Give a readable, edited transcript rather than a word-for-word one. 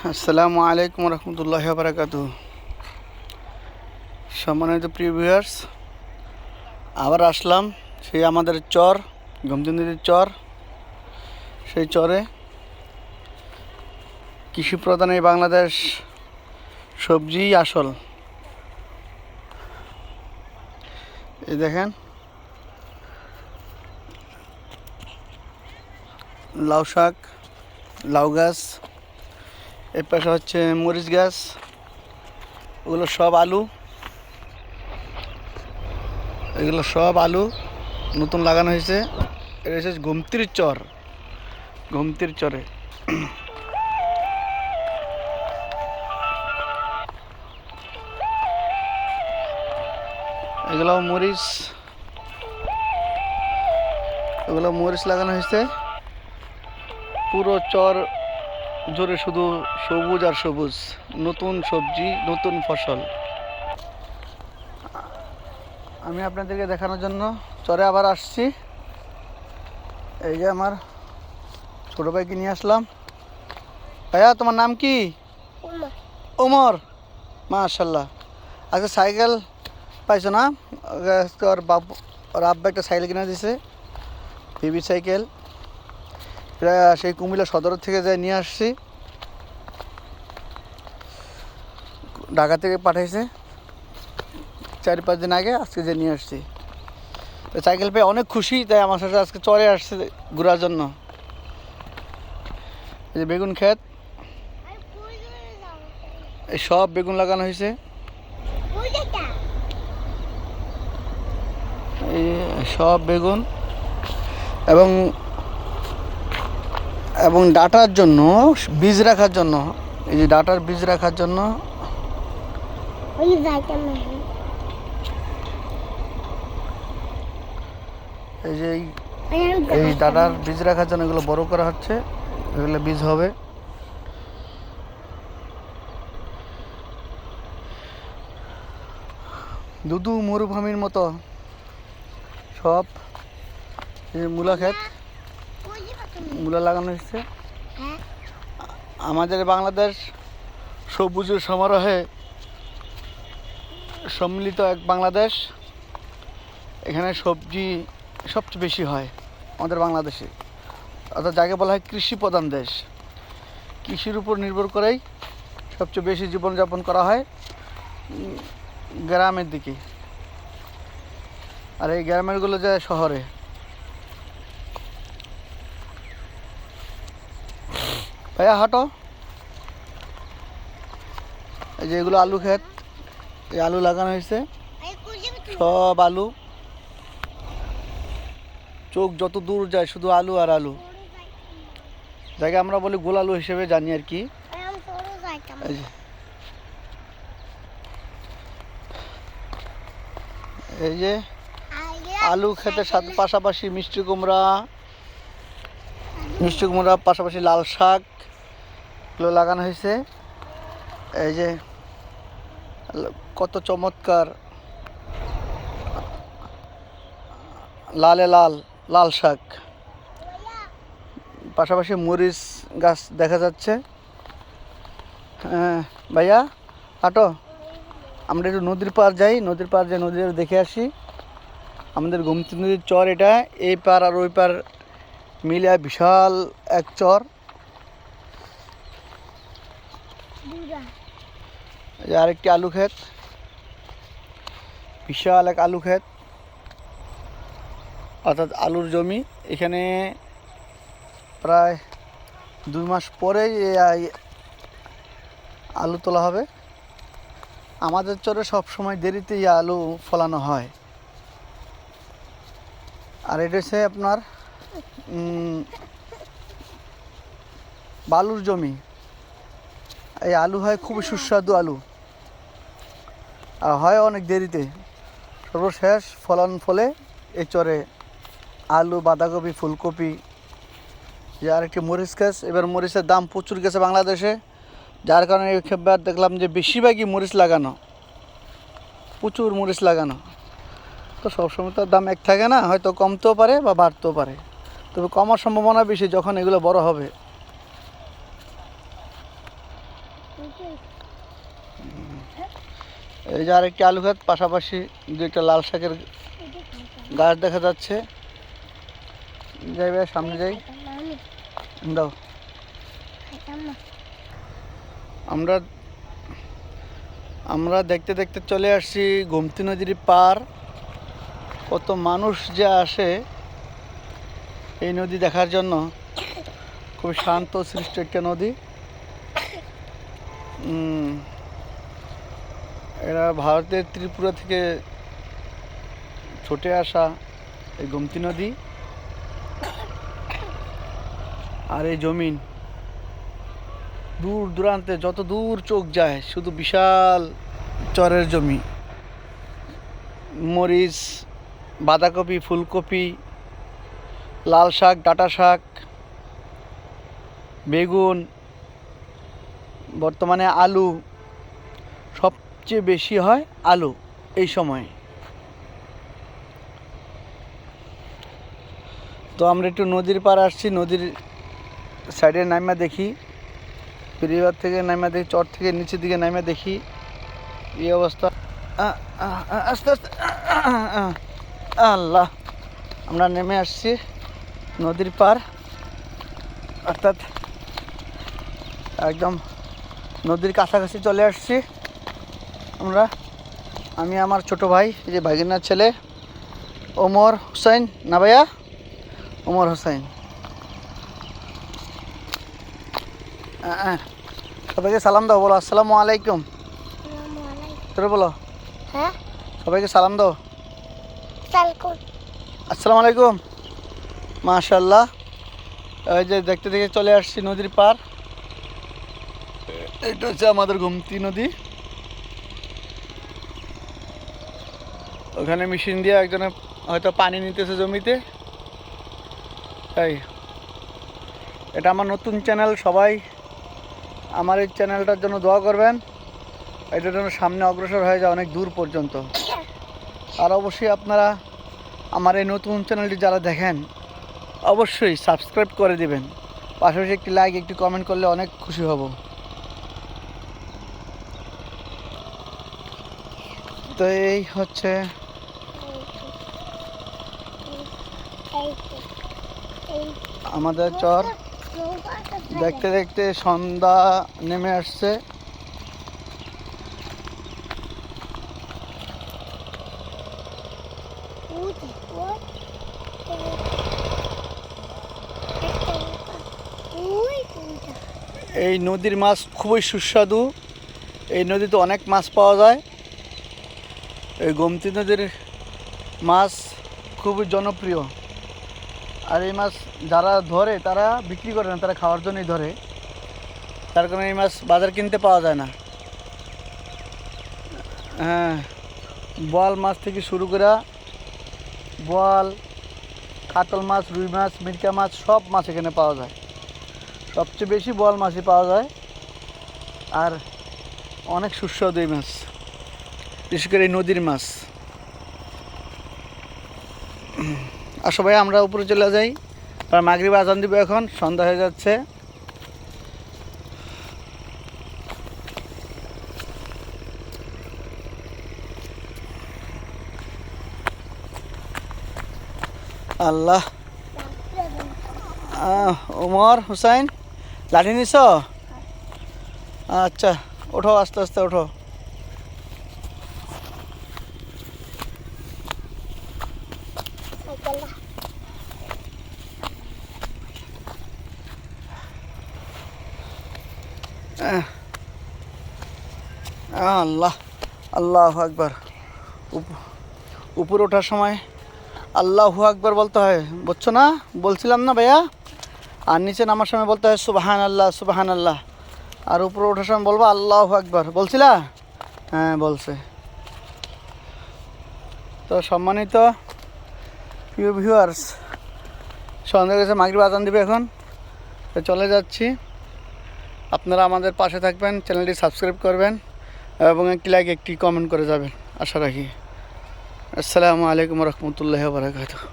আসসালামু আলাইকুম রহমতুল্লাহি ওয়া বারাকাতুহু। সম্মানিত প্রিয় ভিউয়ার্স, আবার আসলাম সেই আমাদের চর গমজুনির চর। সেই চরে কৃষি প্রধান এই বাংলাদেশ, সবজি আসল। এই দেখেন লাউ শাক, লাউ গাছ, এর পাশে হচ্ছে মরিচ গাছ, ওগুলো সব আলু। এগুলো সব আলু নতুন লাগানো হয়েছে। এটা হচ্ছে গোমতির চর, গোমতির চরে। এগুলো মরিচ, এগুলো মরিচ লাগানো হয়েছে। পুরো চর জুড়ে শুধু সবুজ আর সবুজ, নতুন সবজি, নতুন ফসল। আমি আপনাদেরকে দেখানোর জন্য চরে আবার আসছি। এই যে আমার ছোট ভাইকে নিয়ে আসলাম। ভাইয়া, তোমার নাম কি? ওমর। মাশাল্লাহ। আজকে সাইকেল পাইছো না? আজকে ওর বাবু, ওর আব্বা একটা সাইকেল কিনে দিছে, বেবি সাইকেল। এটা সেই কুমিল্লা সদর থেকে যাই নিয়ে আসছি, ঢাকা থেকে পাঠাইছে 4-5 দিন আগে। আজকে যে নিয়ে আসছি, সাইকেল পেয়ে অনেক খুশি, তাই আমার সাথে আজকে চরে আসছে ঘোরার জন্য। এই যে বেগুন ক্ষেত, এই সব বেগুন লাগানো হয়েছে। এই সব বেগুন এবং এবং ডাটার জন্য বীজ রাখার জন্য, এই যে ডাটার বীজ রাখার জন্য এই যে এই ডাটার বীজ রাখার জন্য এগুলো বড় করা হচ্ছে, এগুলো বীজ হবে। দুদু মরুভূমির মতো সব। মূলা ক্ষেত, মূলা লাগানো হয়েছে। আমাদের বাংলাদেশ সবুজের সমারোহে সম্মিলিত এক বাংলাদেশ। এখানে সবজি সবচেয়ে বেশি হয় আমাদের বাংলাদেশে, অর্থাৎ যাকে বলা হয় কৃষি প্রধান দেশ। কৃষির উপর নির্ভর করেই সবচেয়ে বেশি জীবনযাপন করা হয় গ্রামের দিকে, আর এই গ্রামেরগুলো যায় শহরে। ভাইয়া হাঁটো। এই যে এগুলো আলু ক্ষেত, এই আলু লাগানো হয়েছে, সব আলু। চোখ যত দূর যায় শুধু আলু আর আলু, যাকে আমরা বলি গোল আলু হিসেবে জানি আর কি। এই যে আলু ক্ষেতের সাথে পাশাপাশি মিষ্টি কুমড়া, পাশাপাশি লাল শাক এগুলো লাগানো হয়েছে। এই যে কত চমৎকার লালে লাল লাল শাক, পাশাপাশি মরিচ গাছ দেখা যাচ্ছে। হ্যাঁ ভাইয়া হাঁটো, আমরা একটু নদীর পাড় যাই, নদীর পাড় যাই, নদীর দেখে আসি। আমাদের গোমতী নদীর চর এটা, এই পার আর ওই পার মিলে বিশাল এক চর। আরেকটি আলু ক্ষেত, বিশাল এক আলু ক্ষেত, অর্থাৎ আলুর জমি। এখানে প্রায় 2 মাস পরেই আলু তোলা হবে। আমাদের চরে সব সময় দেরিতেই আলু ফলানো হয়। আর এটা হচ্ছে আপনার বালুর জমি। এই আলু হয় খুবই সুস্বাদু আলু, আর হয় অনেক দেরিতে। সর্বশেষ ফলন ফলে এই চরে আলু, বাঁধাকপি, ফুলকপি। যে আরেকটি মরিচ গাছ, এবার মরিচের দাম প্রচুর গেছে বাংলাদেশে, যার কারণে এবার দেখলাম যে বেশিরভাগই মরিচ লাগানো, প্রচুর মরিচ লাগানো। তো সবসময় তো দাম এক থাকে না, হয়তো কমতেও পারে বা বাড়তেও পারে, তবে কমার সম্ভাবনা বেশি যখন এগুলো বড় হবে। এই যে আরেকটি আলু ক্ষেত, পাশাপাশি দুইটা লাল শাকের গাছ দেখা যাচ্ছে। যাই ভাই, সামনে যাই, দাও। আমরা আমরা দেখতে দেখতে চলে আসছি গোমতী নদীর পার। কত মানুষ যে আসে এই নদী দেখার জন্য। খুব শান্ত সৃষ্ট একটা নদী। এরা ভারতের ত্রিপুরা থেকে ছুটে আসা এই গোমতী নদী। আর এই জমিন দূর দূরান্তে যত দূর চোখ যায় শুধু বিশাল চরের জমি। মরিচ, বাঁধাকপি, ফুলকপি, লাল শাক, ডাঁটা শাক, বেগুন, বর্তমানে আলু। সবচেয়ে বেশি হয় আলু এই সময়। তো আমরা একটু নদীর পার আসছি, নদীর সাইডে নাইমা দেখি, পরিবার থেকে নাইমা দেখি, চর থেকে নিচের দিকে নাইমা দেখি এই অবস্থা। আস্তে আস্তে, আল্লাহ, আমরা নেমে আসছি নদীর পার, অর্থাৎ একদম নদীর কাছাকাছি চলে আসছি আমরা। আমি, আমার ছোট ভাই, এই যে ভাগিনার ছেলে ওমর হোসেন, না ভাইয়া, ওমর হোসেন। সবাইকে সালাম দাও, বলো আসসালামু আলাইকুম। তোরে বলো, হ্যাঁ, সবাইকে সালাম দাও। আসসালামু আলাইকুম। মাশাআল্লাহ। এই যে দেখতে দেখতে চলে আসছি নদীর পার। এটা হচ্ছে আমাদের গোমতী নদী। ওখানে মেশিন দিয়ে একজনে হয়তো পানি নিতেছে জমিতে। তাই এটা আমার নতুন চ্যানেল, সবাই আমার এই চ্যানেলটার জন্য দোয়া করবেন। এটার জন্য সামনে অগ্রসর হয়ে যায় অনেক দূর পর্যন্ত। আর অবশ্যই আপনারা আমার এই নতুন চ্যানেলটি যারা দেখেন অবশ্যই সাবস্ক্রাইব করে দিবেন। পাশাপাশি একটি লাইক, একটি কমেন্ট করলে অনেক খুশি হব। তো এই হচ্ছে আমাদের চর। দেখতে দেখতে সন্ধ্যা নেমে আসছে। এই নদীর মাছ খুবই সুস্বাদু। এই নদীতে অনেক মাছ পাওয়া যায়। এই গোমতী নদীর মাছ খুবই জনপ্রিয়। আর এই মাছ যারা ধরে তারা বিক্রি করে না, তারা খাওয়ার জন্যই ধরে। তার কারণে এই মাছ বাজার কিনতে পাওয়া যায় না। হ্যাঁ, বোয়াল মাছ থেকে শুরু করে বোয়াল, কাতল মাছ, রুই মাছ, মিরকা মাছ, সব মাছ এখানে পাওয়া যায়। সবচেয়ে বেশি বোয়াল মাছই পাওয়া যায়। আর অনেক সুস্বাদু এই মাছ, বিশেষ করে এই নদীর মাছ। আর সবাই আমরা উপরে চলে যাই, আর মাগরিব আজান দিব, এখন সন্ধ্যা হয়ে যাচ্ছে। আল্লাহ। ওমর হুসাইন, লাঠি নিছ? আচ্ছা, ওঠো, আস্তে আস্তে ওঠো। আল্লাহ, আল্লাহু আকবার। উপরে ওঠার সময় আল্লাহু আকবার বলতে হয়, বুঝছো না? বলছিলাম না ভাইয়া? আর নিচে নামার সময় বলতে হয় সুবহান আল্লাহ, সুবহান আল্লাহ। আর উপরে ওঠার সময় বলবো আল্লাহু আকবার। বলছিলা? হ্যাঁ, বলছে। তো সম্মানিত প্রিয় ভিউয়ার্স, সন্ধ্যা গেছে, মাগরিব আজান দিবে এখন। তো চলে যাচ্ছি। আপনারা আমাদের পাশে থাকবেন, চ্যানেলটি সাবস্ক্রাইব করবেন এবং একটি লাইক, একটি কমেন্ট করে যাবেন, আশা রাখি। আসসালামু আলাইকুম রহমতুল্লাহি ওয়া বারাকাতুহু।